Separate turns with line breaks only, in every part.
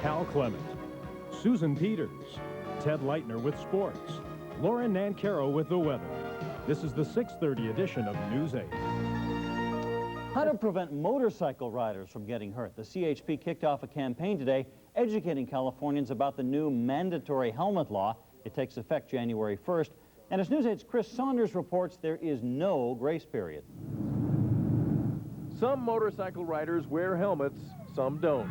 Hal Clement, Susan Peters, Ted Leitner with sports, Lauren Nancaro with the weather. This is the 6:30 edition of News 8.
How to prevent motorcycle riders from getting hurt. The CHP kicked off a campaign today educating Californians about the new mandatory helmet law. It takes effect January 1st. And as News 8's Chris Saunders reports, there is no grace period.
Some motorcycle riders wear helmets, some don't.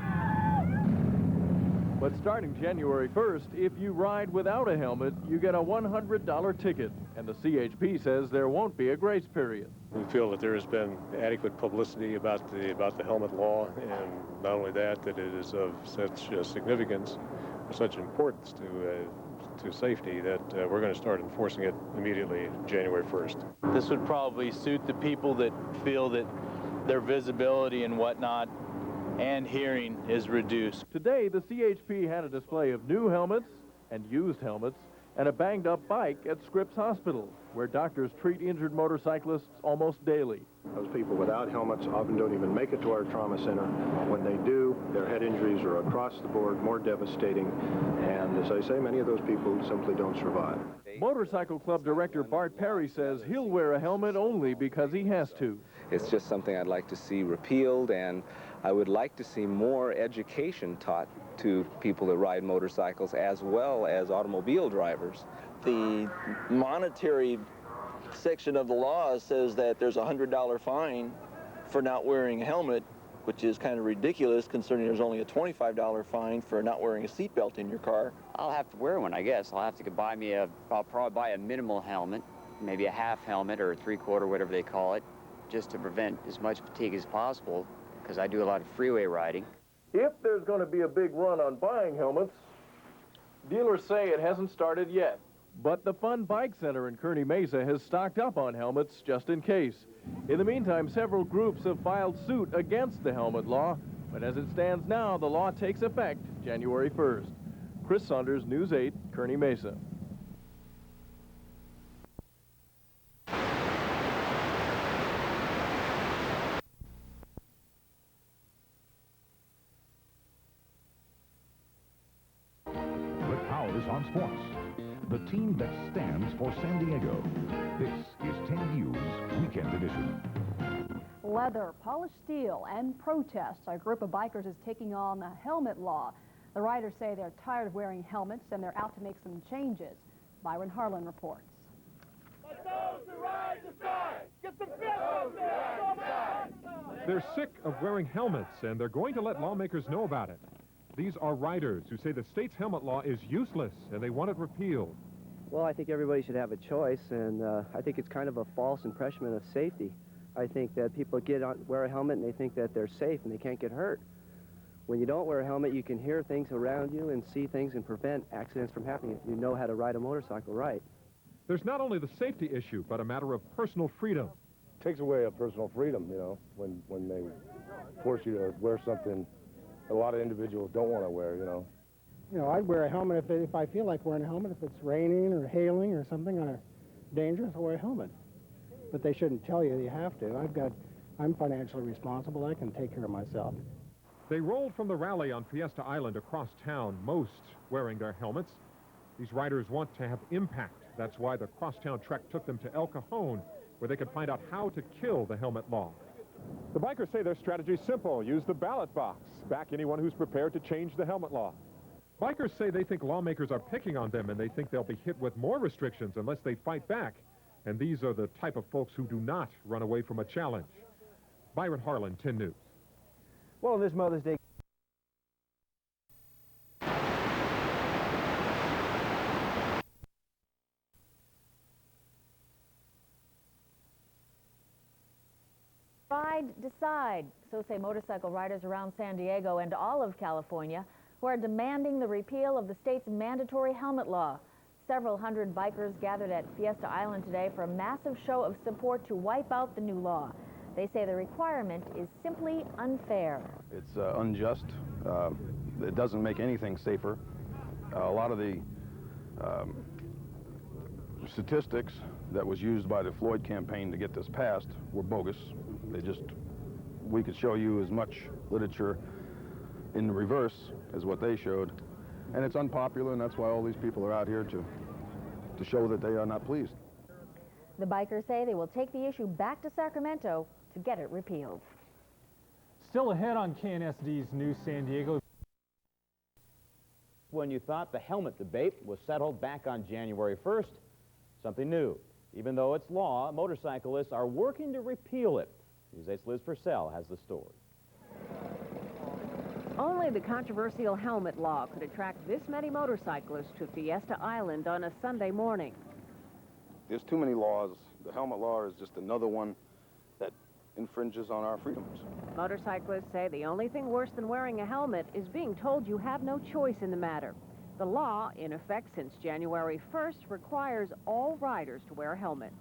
But starting January 1st, if you ride without a helmet, you get a $100 ticket. And the CHP says there won't be a grace period.
We feel that there has been adequate publicity about the helmet law, and not only that, that it is of such significance, or such importance to safety, that we're going to start enforcing it immediately January 1st.
This would probably suit the people that feel that their visibility and whatnot and hearing is reduced.
Today, the CHP had a display of new helmets and used helmets and a banged-up bike at Scripps Hospital, where doctors treat injured motorcyclists almost daily.
Those people without helmets often don't even make it to our trauma center. When they do, their head injuries are across the board more devastating, and as I say, many of those people simply don't survive.
Motorcycle Club Director Bart Perry says he'll wear a helmet only because he has to.
It's just something I'd like to see repealed, and I would like to see more education taught to people that ride motorcycles as well as automobile drivers.
The monetary section of the law says that there's a $100 fine for not wearing a helmet, which is kind of ridiculous considering there's only a $25 fine for not wearing a seatbelt in your car.
I'll have to wear one, I guess. I'll have to buy me I'll probably buy a minimal helmet, maybe a half helmet or a three-quarter, whatever they call it, just to prevent as much fatigue as possible, because I do a lot of freeway riding.
If there's going to be a big run on buying helmets, dealers say it hasn't started yet. But the Fun Bike Center in Kearney Mesa has stocked up on helmets just in case. In the meantime, several groups have filed suit against the helmet law, but as it stands now, the law takes effect January 1st. Chris Saunders, News 8, Kearney Mesa.
On sports, the team that stands for San Diego. This is 10 News Weekend Edition.
Leather, polished steel, and protests. A group of bikers is taking on the helmet law. The riders say they're tired of wearing helmets and they're out to make some changes. Byron Harlan reports.
Let those who ride decide. Get the fist.
They're sick of wearing helmets, and they're going to let lawmakers know about it. These are riders who say the state's helmet law is useless and they want it repealed.
Well, I think everybody should have a choice, and I think it's kind of a false impression of safety. I think that people wear a helmet and they think that they're safe and they can't get hurt. When you don't wear a helmet, you can hear things around you and see things and prevent accidents from happening if you know how to ride a motorcycle right.
There's not only the safety issue, but a matter of personal freedom.
It takes away a personal freedom, you know, when they force you to wear something a lot of individuals don't want to wear, you know.
You know, I'd wear a helmet if I feel like wearing a helmet. If it's raining or hailing or something dangerous, I'll wear a helmet. But they shouldn't tell you you have to. I'm financially responsible. I can take care of myself.
They rolled from the rally on Fiesta Island across town, most wearing their helmets. These riders want to have impact. That's why the crosstown trek took them to El Cajon, where they could find out how to kill the helmet law. The bikers say their strategy is simple. Use the ballot box. Back anyone who's prepared to change the helmet law. Bikers say they think lawmakers are picking on them, and they think they'll be hit with more restrictions unless they fight back. And these are the type of folks who do not run away from a challenge. Byron Harlan, 10 News.
Well, this Mother's Day.
Ride, decide, so say motorcycle riders around San Diego and all of California who are demanding the repeal of the state's mandatory helmet law. Several hundred bikers gathered at Fiesta Island today for a massive show of support to wipe out the new law. They say the requirement is simply unfair.
It's unjust. It doesn't make anything safer. A lot of the statistics that was used by the Floyd campaign to get this passed were bogus. We could show you as much literature in the reverse as what they showed. And it's unpopular, and that's why all these people are out here to show that they are not pleased.
The bikers say they will take the issue back to Sacramento to get it repealed.
Still ahead on KNSD's News San Diego.
When you thought the helmet debate was settled back on January 1st, something new. Even though it's law, motorcyclists are working to repeal it. News 8's Liz Purcell has the story.
Only the controversial helmet law could attract this many motorcyclists to Fiesta Island on a Sunday morning.
There's too many laws. The helmet law is just another one that infringes on our freedoms.
Motorcyclists say the only thing worse than wearing a helmet is being told you have no choice in the matter. The law, in effect since January 1st, requires all riders to wear helmets.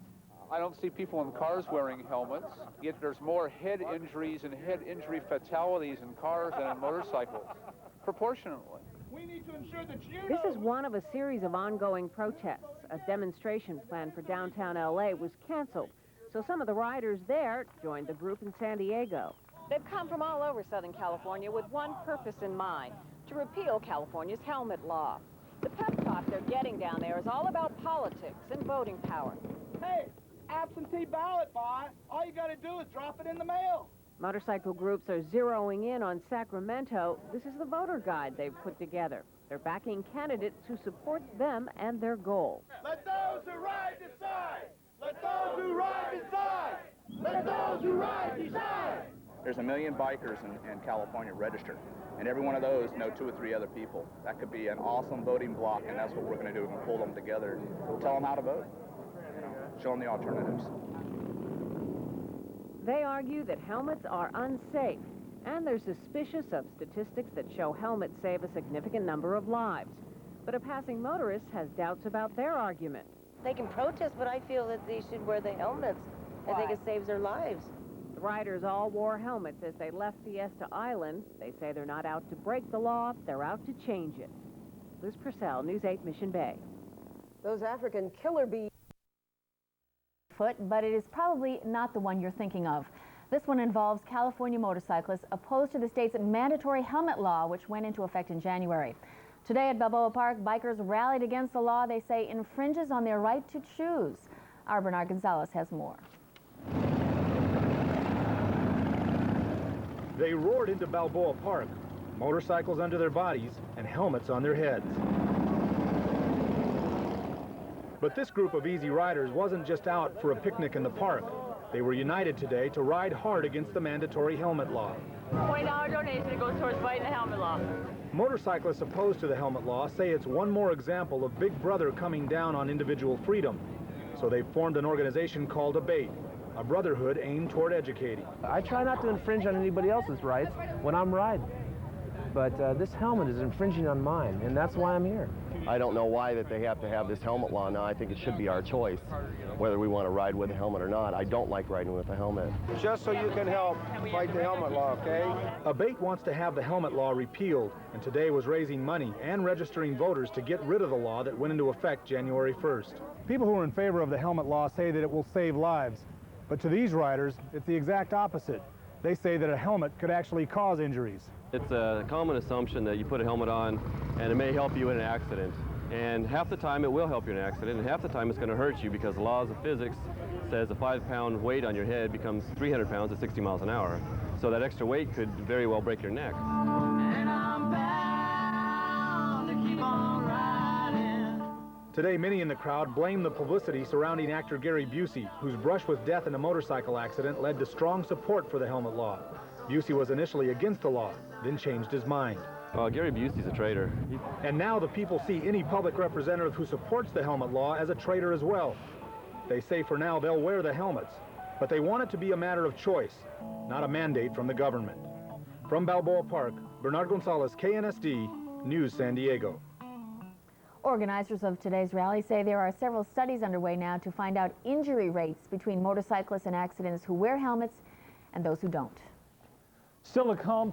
I don't see people in cars wearing helmets, yet there's more head injuries and head injury fatalities in cars than in motorcycles, proportionately.
We need to ensure that you
This is one of a series of ongoing protests. A demonstration planned for downtown LA was canceled, so some of the riders there joined the group in San Diego. They've come from all over Southern California with one purpose in mind: to repeal California's helmet law. The pep talk they're getting down there is all about politics and voting power.
Hey, absentee ballot, boy. All you got to do is drop it in the mail.
Motorcycle groups are zeroing in on Sacramento. This is the voter guide they've put together. They're backing candidates who support them and their goal.
Let those who ride decide. Let those who ride decide. Let those who ride decide.
There's 1 million bikers in California registered, and every one of those know 2 or 3 other people. That could be an awesome voting block, and that's what we're going to do. We're going to pull them together, tell them how to vote, show them the alternatives.
They argue that helmets are unsafe, and they're suspicious of statistics that show helmets save a significant number of lives. But a passing motorist has doubts about their argument.
They can protest, but I feel that they should wear the helmets. I think it saves their lives.
The riders all wore helmets as they left Fiesta Island. They say they're not out to break the law, they're out to change it. Liz Purcell, News 8 Mission Bay.
Those African killer bees.
But it is probably not the one you're thinking of. This one involves California motorcyclists opposed to the state's mandatory helmet law, which went into effect in January. Today at Balboa Park, bikers rallied against the law they say infringes on their right to choose. Our Bernard Gonzalez has more.
They roared into Balboa Park, motorcycles under their bodies and helmets on their heads. But this group of easy riders wasn't just out for a picnic in the park. They were united today to ride hard against the mandatory helmet law.
$20 donation goes towards fighting the helmet law.
Motorcyclists opposed to the helmet law say it's one more example of Big Brother coming down on individual freedom. So they've formed an organization called ABATE, a brotherhood aimed toward educating.
I try not to infringe on anybody else's rights when I'm riding. But this helmet is infringing on mine, and that's why I'm here.
I don't know why that they have to have this helmet law now. I think it should be our choice, whether we want to ride with a helmet or not. I don't like riding with a helmet.
Just so you can help fight the helmet law, okay?
ABATE wants to have the helmet law repealed, and today was raising money and registering voters to get rid of the law that went into effect January 1st.
People who are in favor of the helmet law say that it will save lives. But to these riders, it's the exact opposite. They say that a helmet could actually cause injuries.
It's a common assumption that you put a helmet on and it may help you in an accident. And half the time it will help you in an accident, and half the time it's going to hurt you because the laws of physics says a 5-pound weight on your head becomes 300 pounds at 60 miles an hour. So that extra weight could very well break your neck.
Today, many in the crowd blame the publicity surrounding actor Gary Busey, whose brush with death in a motorcycle accident led to strong support for the helmet law. Busey was initially against the law, then changed his mind.
Well, Gary Busey's a traitor.
And now the people see any public representative who supports the helmet law as a traitor as well. They say for now they'll wear the helmets, but they want it to be a matter of choice, not a mandate from the government. From Balboa Park, Bernard Gonzalez, KNSD, News San Diego.
Organizers of today's rally say there are several studies underway now to find out injury rates between motorcyclists and accidents who wear helmets and those who don't.
Still to come.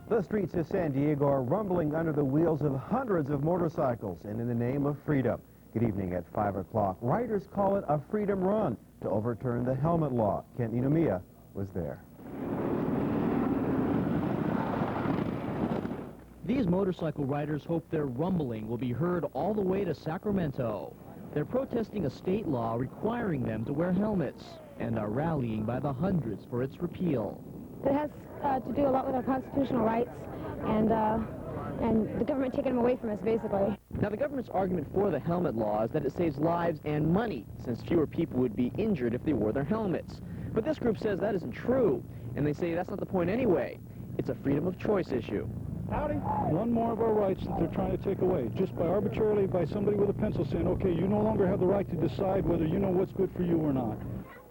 The streets of San Diego are rumbling under the wheels of hundreds of motorcycles, and in the name of freedom. Good evening at 5 o'clock. Riders call it a freedom run to overturn the helmet law. Kent Ninomiya was there.
These motorcycle riders hope their rumbling will be heard all the way to Sacramento. They're protesting a state law requiring them to wear helmets and are rallying by the hundreds for its repeal.
It has to do a lot with our constitutional rights and the government taking them away from us, basically.
Now, the government's argument for the helmet law is that it saves lives and money, since fewer people would be injured if they wore their helmets. But this group says that isn't true, and they say that's not the point anyway. It's a freedom of choice issue.
Howdy. One more of our rights that they're trying to take away, just by arbitrarily by somebody with a pencil saying, okay, you no longer have the right to decide whether you know what's good for you or not.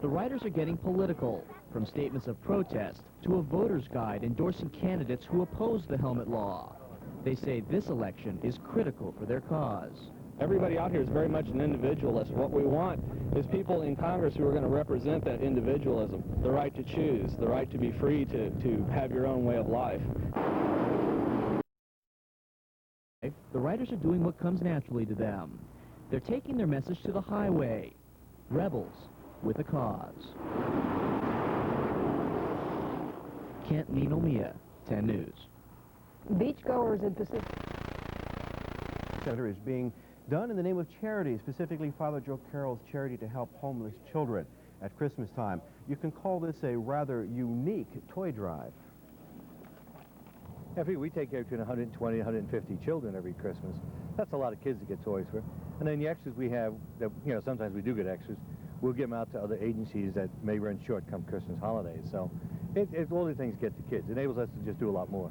The riders are getting political, from statements of protest to a voter's guide endorsing candidates who oppose the helmet law. They say this election is critical for their cause.
Everybody out here is very much an individualist. What we want is people in Congress who are going to represent that individualism, the right to choose, the right to be free to have your own way of life.
The riders are doing what comes naturally to them. They're taking their message to the highway. Rebels with a cause. Kent Ninomiya, 10 News.
Beachgoers in Pacific
Center is being done in the name of charity, specifically Father Joe Carroll's charity to help homeless children at Christmas time. You can call this a rather unique toy drive.
We take care of between 120 and 150 children every Christmas. That's a lot of kids to get toys for. And then the extras we have, that, sometimes we do get extras, we'll give them out to other agencies that may run short come Christmas holidays. So all the things get to kids. It enables us to just do a lot more.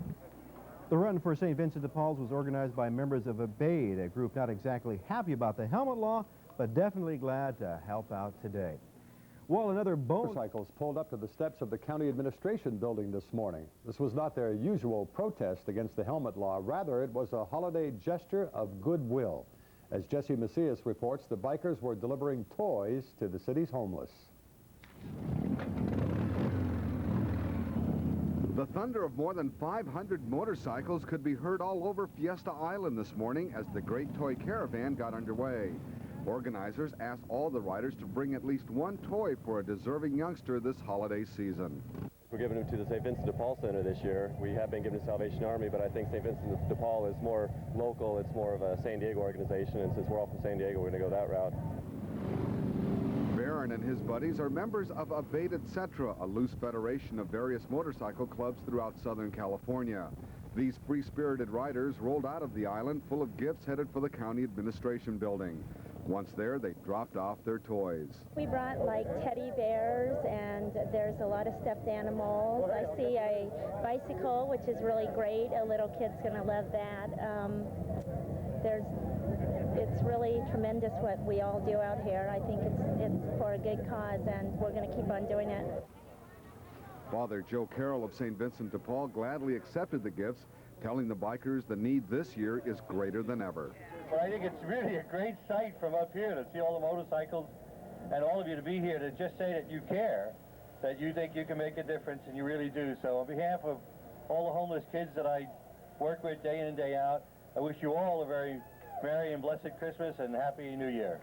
The run for St. Vincent de Paul's was organized by members of Obeyed, a group not exactly happy about the helmet law, but definitely glad to help out today. Well, another
motorcycles pulled up to the steps of the county administration building this morning. This was not their usual protest against the helmet law. Rather, it was a holiday gesture of goodwill. As Jesse Macias reports, the bikers were delivering toys to the city's homeless.
The thunder of more than 500 motorcycles could be heard all over Fiesta Island this morning as the Great Toy Caravan got underway. Organizers asked all the riders to bring at least one toy for a deserving youngster this holiday season.
We're giving them to the St. Vincent de Paul Center this year. We have been given to Salvation Army, but I think St. Vincent de Paul is more local. It's more of a San Diego organization, and since we're all from San Diego, we're going to go that route.
Barron and his buddies are members of Obeyed Etc., a loose federation of various motorcycle clubs throughout Southern California. These free-spirited riders rolled out of the island full of gifts headed for the county administration building. Once there, they dropped off their toys.
We brought like teddy bears, and there's a lot of stuffed animals. I see a bicycle, which is really great. A little kid's going to love that. It's really tremendous what we all do out here. I think it's for a good cause, and we're going to keep on doing it.
Father Joe Carroll of St. Vincent de Paul gladly accepted the gifts, telling the bikers the need this year is greater than ever.
But I think it's really a great sight from up here to see all the motorcycles and all of you to be here to just say that you care, that you think you can make a difference, and you really do. So on behalf of all the homeless kids that I work with day in and day out, I wish you all a very Merry and blessed Christmas and Happy New Year.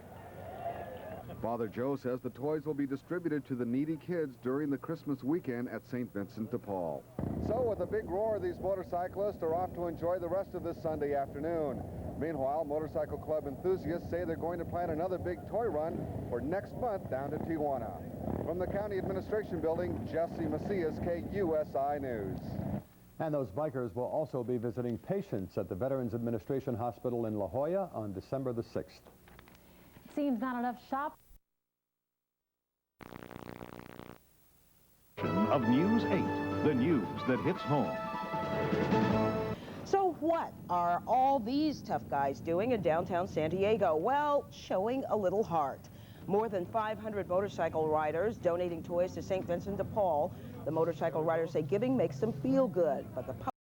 Father Joe says the toys will be distributed to the needy kids during the Christmas weekend at St. Vincent de Paul. So with a big roar, these motorcyclists are off to enjoy the rest of this Sunday afternoon. Meanwhile, motorcycle club enthusiasts say they're going to plan another big toy run for next month down to Tijuana. From the County Administration Building, Jesse Macias, KUSI News.
And those bikers will also be visiting patients at the Veterans Administration Hospital in La Jolla on December the 6th.
Seems not enough shop.
Of News 8, the news that hits home.
So what are all these tough guys doing in downtown San Diego? Well, showing a little heart. More than 500 motorcycle riders donating toys to St. Vincent de Paul. The motorcycle riders say giving makes them feel good, but the